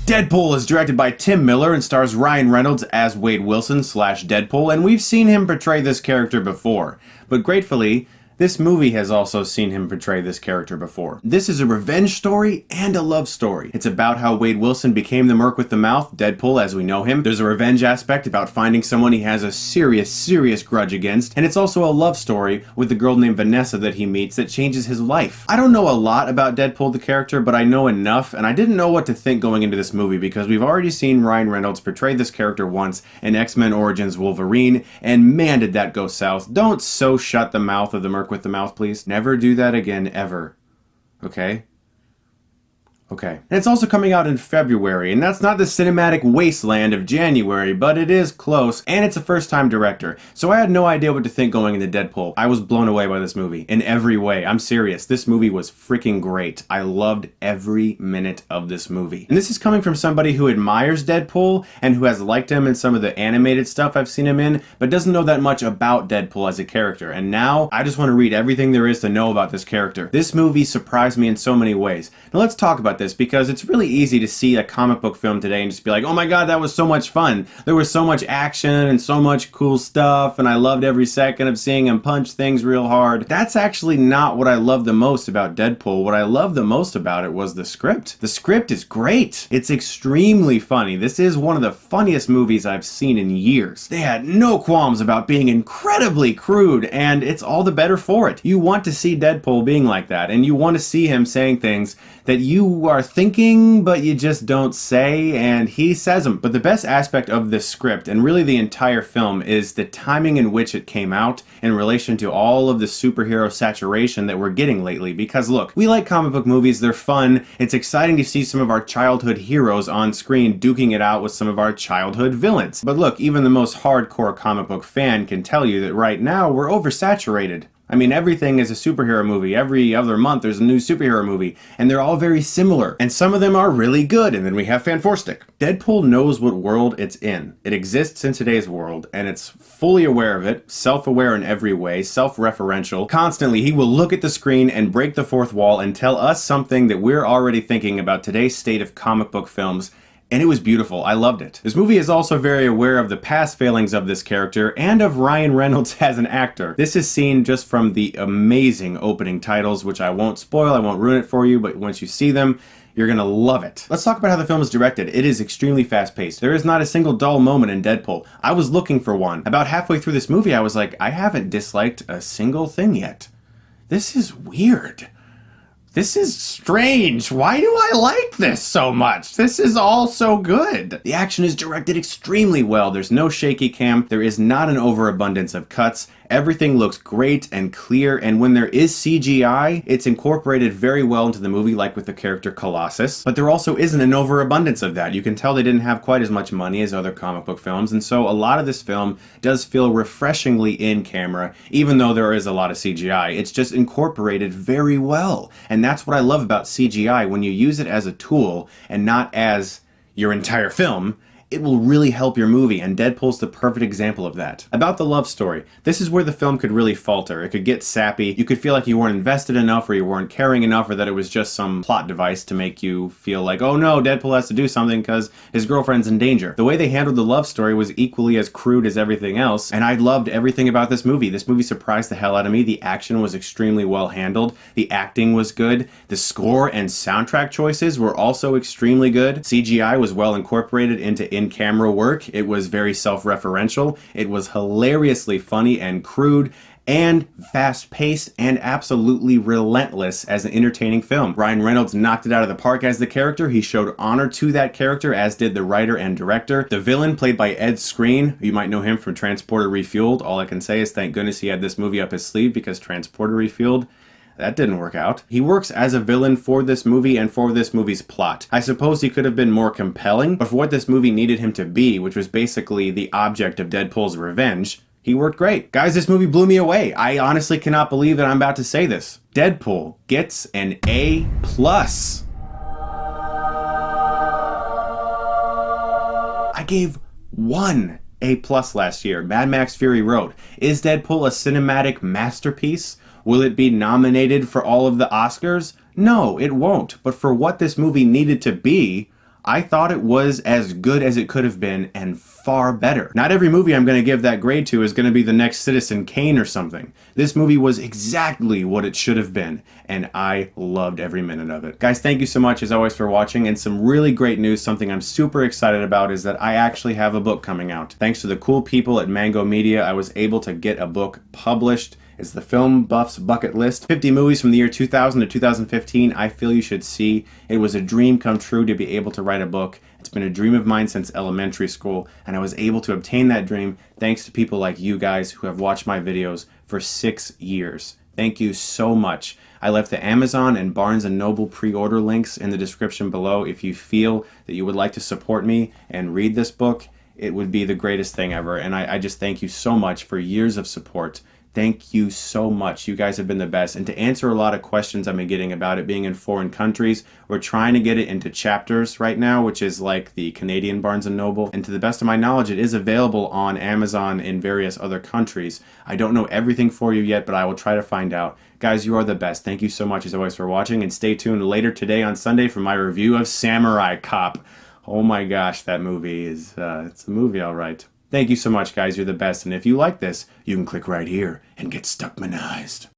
Deadpool is directed by Tim Miller and stars Ryan Reynolds as Wade Wilson / Deadpool, and we've seen him portray this character before. But gratefully, this movie has also seen him portray this character before. This is a revenge story and a love story. It's about how Wade Wilson became the Merc with the Mouth, Deadpool as we know him. There's a revenge aspect about finding someone he has a serious grudge against. And it's also a love story with the girl named Vanessa that he meets that changes his life. I don't know a lot about Deadpool the character, but I know enough, and I didn't know what to think going into this movie because we've already seen Ryan Reynolds portray this character once in X-Men Origins Wolverine, and man did that go south. Don't so shut the mouth of the Merc with the Mouth, please. Never do that again, ever. Okay? Okay. And it's also coming out in February, and that's not the cinematic wasteland of January, but it is close, and it's a first-time director. So I had no idea what to think going into Deadpool. I was blown away by this movie, in every way. I'm serious. This movie was freaking great. I loved every minute of this movie. And this is coming from somebody who admires Deadpool, and who has liked him in some of the animated stuff I've seen him in, but doesn't know that much about Deadpool as a character. And now, I just want to read everything there is to know about this character. This movie surprised me in so many ways. Now let's talk about this, because it's really easy to see a comic book film today and just be like, oh my god, that was so much fun. There was so much action and so much cool stuff, and I loved every second of seeing him punch things real hard. That's actually not what I love the most about Deadpool. What I love the most about it was the script. The script is great. It's extremely funny. This is one of the funniest movies I've seen in years. They had no qualms about being incredibly crude, and it's all the better for it. You want to see Deadpool being like that, and you want to see him saying things that you are thinking, but you just don't say, and he says them. But the best aspect of this script, and really the entire film, is the timing in which it came out in relation to all of the superhero saturation that we're getting lately. Because look, we like comic book movies, they're fun, it's exciting to see some of our childhood heroes on screen duking it out with some of our childhood villains. But look, even the most hardcore comic book fan can tell you that right now we're oversaturated. I mean, everything is a superhero movie. Every other month there's a new superhero movie, and they're all very similar. And some of them are really good, and then we have Fanforstic. Deadpool knows what world it's in. It exists in today's world, and it's fully aware of it, self-aware in every way, self-referential. Constantly, he will look at the screen and break the fourth wall and tell us something that we're already thinking about today's state of comic book films. And it was beautiful. I loved it. This movie is also very aware of the past failings of this character and of Ryan Reynolds as an actor. This is seen just from the amazing opening titles, which I won't spoil, I won't ruin it for you, but once you see them, you're gonna love it. Let's talk about how the film is directed. It is extremely fast-paced. There is not a single dull moment in Deadpool. I was looking for one. About halfway through this movie, I was like, I haven't disliked a single thing yet. This is weird. This is strange. Why do I like this so much? This is all so good. The action is directed extremely well. There's no shaky cam. There is not an overabundance of cuts. Everything looks great and clear, and when there is CGI, it's incorporated very well into the movie, like with the character Colossus. But there also isn't an overabundance of that. You can tell they didn't have quite as much money as other comic book films, and so a lot of this film does feel refreshingly in camera, even though there is a lot of CGI. It's just incorporated very well, and that's what I love about CGI. When you use it as a tool and not as your entire film, it will really help your movie, and Deadpool's the perfect example of that. About the love story, this is where the film could really falter. It could get sappy. You could feel like you weren't invested enough, or you weren't caring enough, or that it was just some plot device to make you feel like, oh no, Deadpool has to do something because his girlfriend's in danger. The way they handled the love story was equally as crude as everything else, and I loved everything about this movie. This movie surprised the hell out of me. The action was extremely well handled. The acting was good. The score and soundtrack choices were also extremely good. CGI was well incorporated into in-camera work. It was very self-referential. It was hilariously funny and crude and fast-paced and absolutely relentless as an entertaining film. Ryan Reynolds knocked it out of the park as the character. He showed honor to that character, as did the writer and director. The villain, played by Skrein, you might know him from Transporter Refueled. All I can say is thank goodness he had this movie up his sleeve, because Transporter Refueled, that didn't work out. He works as a villain for this movie and for this movie's plot. I suppose he could have been more compelling, but for what this movie needed him to be, which was basically the object of Deadpool's revenge, he worked great. Guys, this movie blew me away. I honestly cannot believe that I'm about to say this. Deadpool gets an A+. I gave 1 A+ last year, Mad Max Fury Road. Is Deadpool a cinematic masterpiece? Will it be nominated for all of the Oscars? No, it won't. But for what this movie needed to be, I thought it was as good as it could have been and far better. Not every movie I'm going to give that grade to is going to be the next Citizen Kane or something. This movie was exactly what it should have been, and I loved every minute of it. Guys, thank you so much as always for watching, and some really great news. Something I'm super excited about is that I actually have a book coming out. Thanks to the cool people at Mango Media, I was able to get a book published. It's the Film Buff's Bucket List. 50 movies from the year 2000 to 2015 I feel you should see. It was a dream come true to be able to write a book. It's been a dream of mine since elementary school, and I was able to obtain that dream thanks to people like you guys who have watched my videos for 6 years. Thank you so much. I left the Amazon and Barnes & Noble pre-order links in the description below if you feel that you would like to support me and read this book. It would be the greatest thing ever, and I just thank you so much for years of support. Thank you so much. You guys have been the best. And to answer a lot of questions I've been getting about it being in foreign countries, we're trying to get it into chapters right now, which is like the Canadian Barnes & Noble. And to the best of my knowledge, it is available on Amazon in various other countries. I don't know everything for you yet, but I will try to find out. Guys, you are the best. Thank you so much as always for watching, and stay tuned later today on Sunday for my review of Samurai Cop. Oh my gosh, that movie is, it's a movie all right. Thank you so much, guys. You're the best. And if you like this, you can click right here and get Stuckmannized.